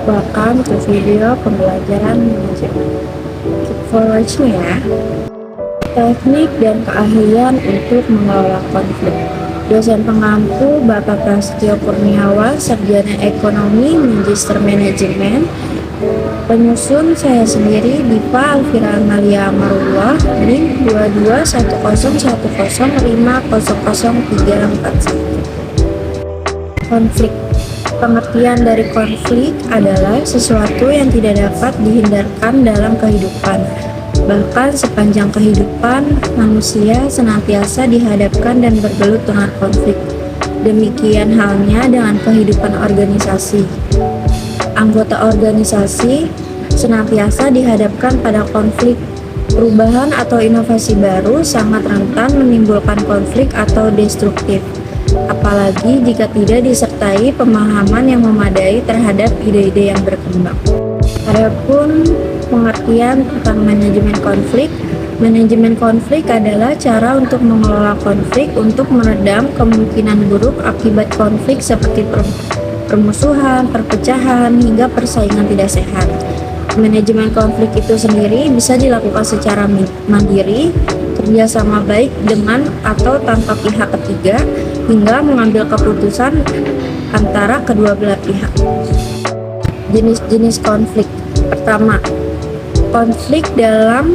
welcome to video pembelajaran manajemen. Keep for watching ya. Teknik dan keahlian untuk mengelola konflik. Dosen pengampu Bapak Prasetyo Kurniawan, Sarjana Ekonomi Magister Manajemen. Penyusun saya sendiri, Diva Alfira Amalia Amarullah, NIM 221010500341. Konflik. Pengertian dari konflik adalah sesuatu yang tidak dapat dihindarkan dalam kehidupan. Bahkan sepanjang kehidupan, manusia senantiasa dihadapkan dan bergelut dengan konflik. Demikian halnya dengan kehidupan organisasi. Anggota organisasi senantiasa dihadapkan pada konflik. Perubahan atau inovasi baru sangat rentan menimbulkan konflik atau destruktif, apalagi jika tidak disertai pemahaman yang memadai terhadap ide-ide yang berkembang. Adapun pengertian tentang manajemen konflik adalah cara untuk mengelola konflik untuk meredam kemungkinan buruk akibat konflik seperti permusuhan, perpecahan, hingga persaingan tidak sehat. Manajemen konflik itu sendiri bisa dilakukan secara mandiri, kerjasama baik dengan atau tanpa pihak ketiga, hingga mengambil keputusan antara kedua belah pihak. Jenis-jenis konflik. Pertama, konflik dalam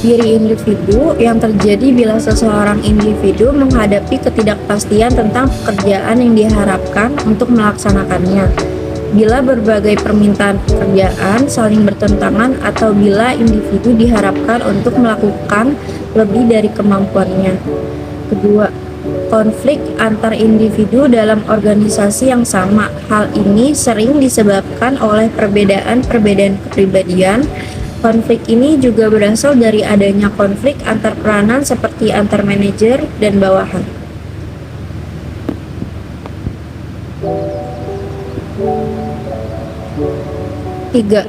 diri individu yang terjadi bila seseorang individu menghadapi ketidakpastian tentang pekerjaan yang diharapkan untuk melaksanakannya. Bila berbagai permintaan pekerjaan saling bertentangan atau bila individu diharapkan untuk melakukan lebih dari kemampuannya. Kedua, konflik antar individu dalam organisasi yang sama. Hal ini sering disebabkan oleh perbedaan kepribadian. Konflik ini juga berasal dari adanya konflik antar peranan seperti antar manajer dan bawahan. Tiga,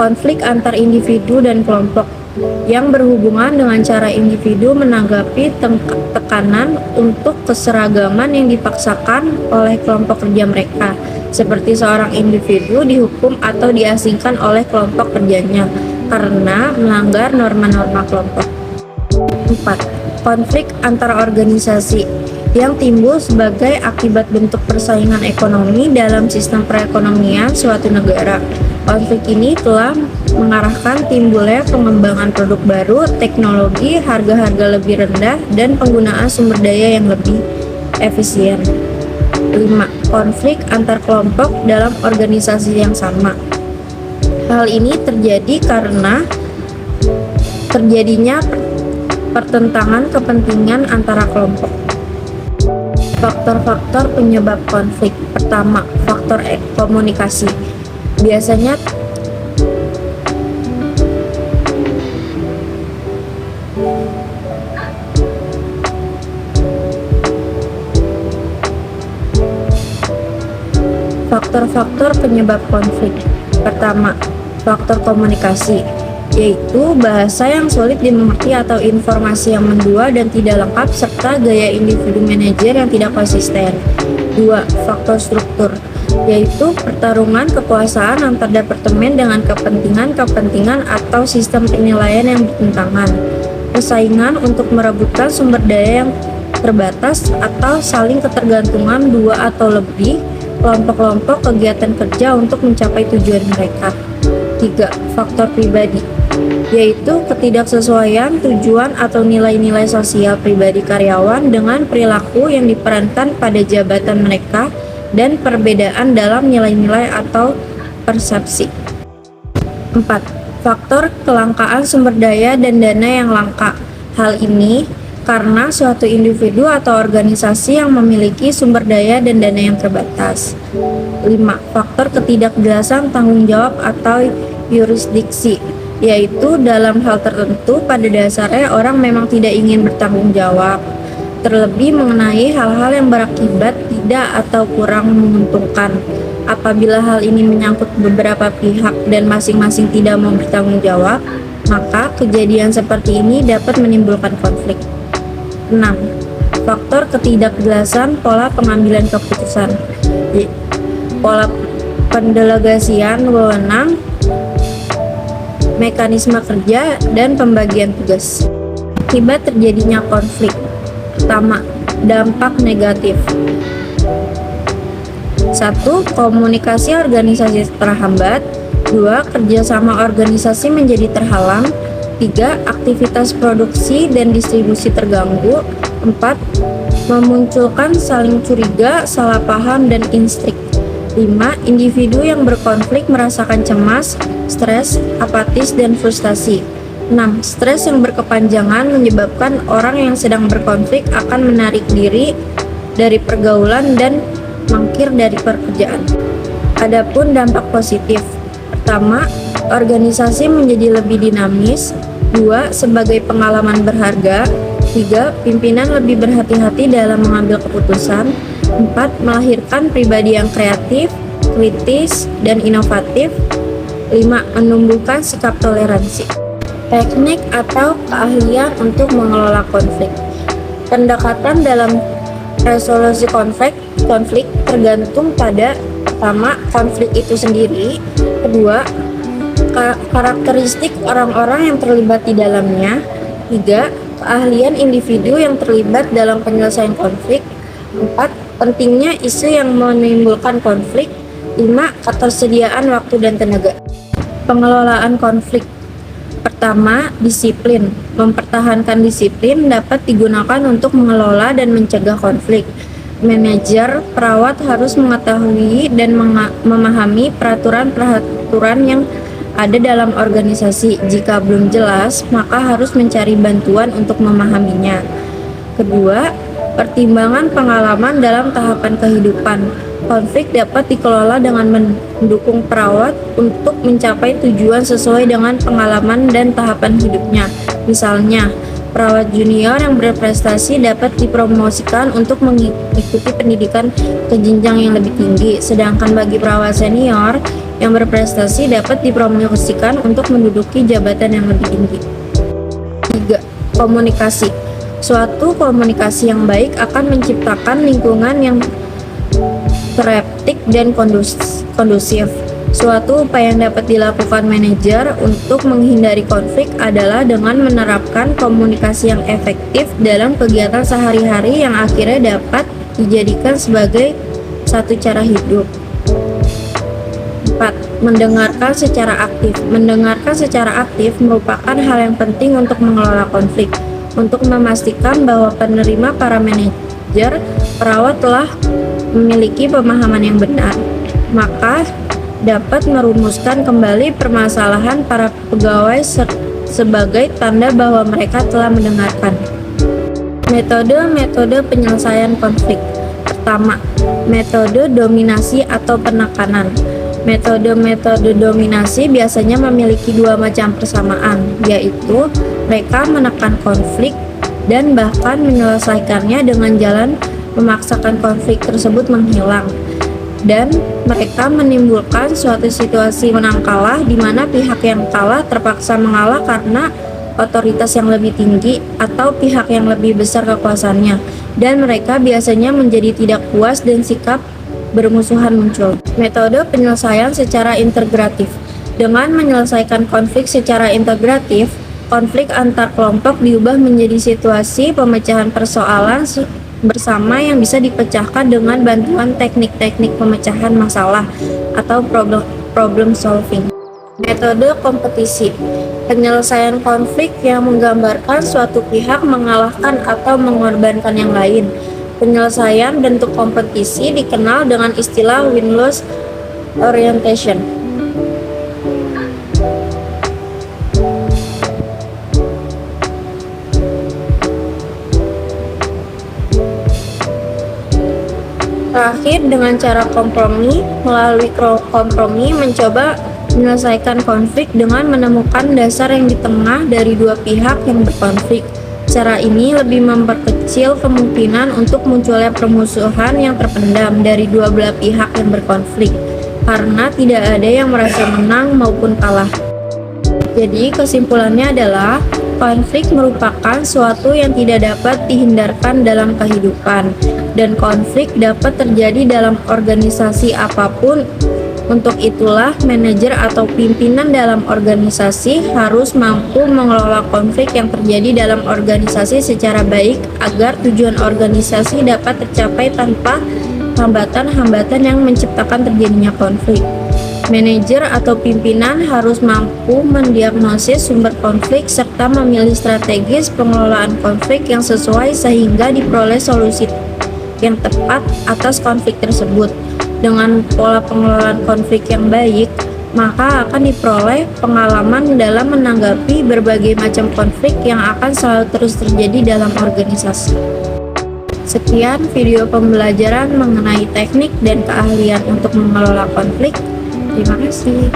konflik antar individu dan kelompok yang berhubungan dengan cara individu menanggapi tekanan untuk keseragaman yang dipaksakan oleh kelompok kerja mereka, seperti seorang individu dihukum atau diasingkan oleh kelompok kerjanya karena melanggar norma-norma kelompok. 4. Konflik antara organisasi yang timbul sebagai akibat bentuk persaingan ekonomi dalam sistem perekonomian suatu negara. Konflik ini telah mengarahkan timbulnya pengembangan produk baru, teknologi, harga-harga lebih rendah, dan penggunaan sumber daya yang lebih efisien. 5. Konflik antar kelompok dalam organisasi yang sama. Hal ini terjadi karena terjadinya pertentangan kepentingan antara kelompok. Faktor-faktor penyebab konflik. Pertama, faktor komunikasi. Biasanya faktor-faktor penyebab konflik. Pertama, faktor komunikasi, yaitu bahasa yang sulit dimengerti atau informasi yang mendua dan tidak lengkap serta gaya individu manajer yang tidak konsisten. 2. Faktor struktur, yaitu pertarungan kekuasaan antar departemen dengan kepentingan atau sistem penilaian yang bertentangan, persaingan untuk merebutkan sumber daya yang terbatas atau saling ketergantungan dua atau lebih kelompok-kelompok kegiatan kerja untuk mencapai tujuan mereka. 3. Faktor pribadi, yaitu ketidaksesuaian tujuan atau nilai-nilai sosial pribadi karyawan dengan perilaku yang diperankan pada jabatan mereka dan perbedaan dalam nilai-nilai atau persepsi. 4. Faktor kelangkaan sumber daya dan dana yang langka. Hal ini karena suatu individu atau organisasi yang memiliki sumber daya dan dana yang terbatas. 5. Faktor ketidakjelasan tanggung jawab atau yurisdiksi, yaitu dalam hal tertentu pada dasarnya orang memang tidak ingin bertanggung jawab, terlebih mengenai hal-hal yang berakibat tidak atau kurang menguntungkan. Apabila hal ini menyangkut beberapa pihak dan masing-masing tidak mau bertanggung jawab, maka kejadian seperti ini dapat menimbulkan konflik. 6. Faktor ketidakjelasan pola pengambilan keputusan. Pola pendelegasian wewenang, mekanisme kerja, dan pembagian tugas. Akibat terjadinya konflik. Pertama, dampak negatif. 1. Komunikasi organisasi terhambat. 2. Kerjasama organisasi menjadi terhalang. 3. Aktivitas produksi dan distribusi terganggu. 4. Memunculkan saling curiga, salah paham, dan instrik. 5. Individu yang berkonflik merasakan cemas, stres, apatis, dan frustasi. 6. Stres yang berkepanjangan menyebabkan orang yang sedang berkonflik akan menarik diri dari pergaulan dan mangkir dari pekerjaan. Adapun dampak positif. Pertama, organisasi menjadi lebih dinamis. 2. Sebagai pengalaman berharga. 3. Pimpinan lebih berhati-hati dalam mengambil keputusan. 4. Melahirkan pribadi yang kreatif, kritis, dan inovatif. 5. Menumbuhkan sikap toleransi. Teknik atau keahlian untuk mengelola konflik. Pendekatan dalam resolusi konflik tergantung pada pertama, konflik itu sendiri. Kedua, karakteristik orang-orang yang terlibat di dalamnya. 3. Keahlian individu yang terlibat dalam penyelesaian konflik. 4. Pentingnya isu yang menimbulkan konflik. 5. Ketersediaan waktu dan tenaga. Pengelolaan konflik. Pertama, disiplin. Mempertahankan disiplin dapat digunakan untuk mengelola dan mencegah konflik. Manajer, perawat harus mengetahui dan memahami peraturan-peraturan yang ada dalam organisasi. Jika belum jelas, maka harus mencari bantuan untuk memahaminya. Kedua, pertimbangan pengalaman dalam tahapan kehidupan. Konflik dapat dikelola dengan mendukung perawat untuk mencapai tujuan sesuai dengan pengalaman dan tahapan hidupnya. Misalnya, perawat junior yang berprestasi dapat dipromosikan untuk mengikuti pendidikan ke jenjang yang lebih tinggi, sedangkan bagi perawat senior yang berprestasi dapat dipromosikan untuk menduduki jabatan yang lebih tinggi. 3. Komunikasi. Suatu komunikasi yang baik akan menciptakan lingkungan yang teraptik dan kondusif. Suatu upaya yang dapat dilakukan manajer untuk menghindari konflik adalah dengan menerapkan komunikasi yang efektif dalam kegiatan sehari-hari yang akhirnya dapat dijadikan sebagai satu cara hidup. 4. Mendengarkan secara aktif. Mendengarkan secara aktif merupakan hal yang penting untuk mengelola konflik. Untuk memastikan bahwa penerima para manajer, perawat telah memiliki pemahaman yang benar, maka dapat merumuskan kembali permasalahan para pegawai sebagai tanda bahwa mereka telah mendengarkan. Metode-metode penyelesaian konflik. Pertama, metode dominasi atau penekanan. Metode-metode dominasi biasanya memiliki dua macam persamaan, yaitu mereka menekan konflik dan bahkan menyelesaikannya dengan jalan memaksakan konflik tersebut menghilang, dan mereka menimbulkan suatu situasi menang kalah di mana pihak yang kalah terpaksa mengalah karena otoritas yang lebih tinggi atau pihak yang lebih besar kekuasaannya, dan mereka biasanya menjadi tidak puas dan sikap bermusuhan muncul. Metode penyelesaian secara integratif. Dengan menyelesaikan konflik secara integratif, konflik antar kelompok diubah menjadi situasi pemecahan persoalan bersama yang bisa dipecahkan dengan bantuan teknik-teknik pemecahan masalah atau problem solving. Metode kompetisi. Penyelesaian konflik yang menggambarkan suatu pihak mengalahkan atau mengorbankan yang lain. Penyelesaian bentuk kompetisi dikenal dengan istilah win-loss orientation. Terakhir, dengan cara kompromi. Melalui kompromi mencoba menyelesaikan konflik dengan menemukan dasar yang di tengah dari dua pihak yang berkonflik. Cara ini lebih memperkecil kemungkinan untuk munculnya permusuhan yang terpendam dari dua belah pihak yang berkonflik, karena tidak ada yang merasa menang maupun kalah. Jadi kesimpulannya adalah konflik merupakan suatu yang tidak dapat dihindarkan dalam kehidupan, dan konflik dapat terjadi dalam organisasi apapun Untuk itulah, manajer atau pimpinan dalam organisasi harus mampu mengelola konflik yang terjadi dalam organisasi secara baik agar tujuan organisasi dapat tercapai tanpa hambatan-hambatan yang menciptakan terjadinya konflik. Manajer atau pimpinan harus mampu mendiagnosis sumber konflik serta memilih strategis pengelolaan konflik yang sesuai sehingga diperoleh solusi yang tepat atas konflik tersebut. Dengan pola pengelolaan konflik yang baik, maka akan diperoleh pengalaman dalam menanggapi berbagai macam konflik yang akan selalu terus terjadi dalam organisasi. Sekian video pembelajaran mengenai teknik dan keahlian untuk mengelola konflik. Terima kasih.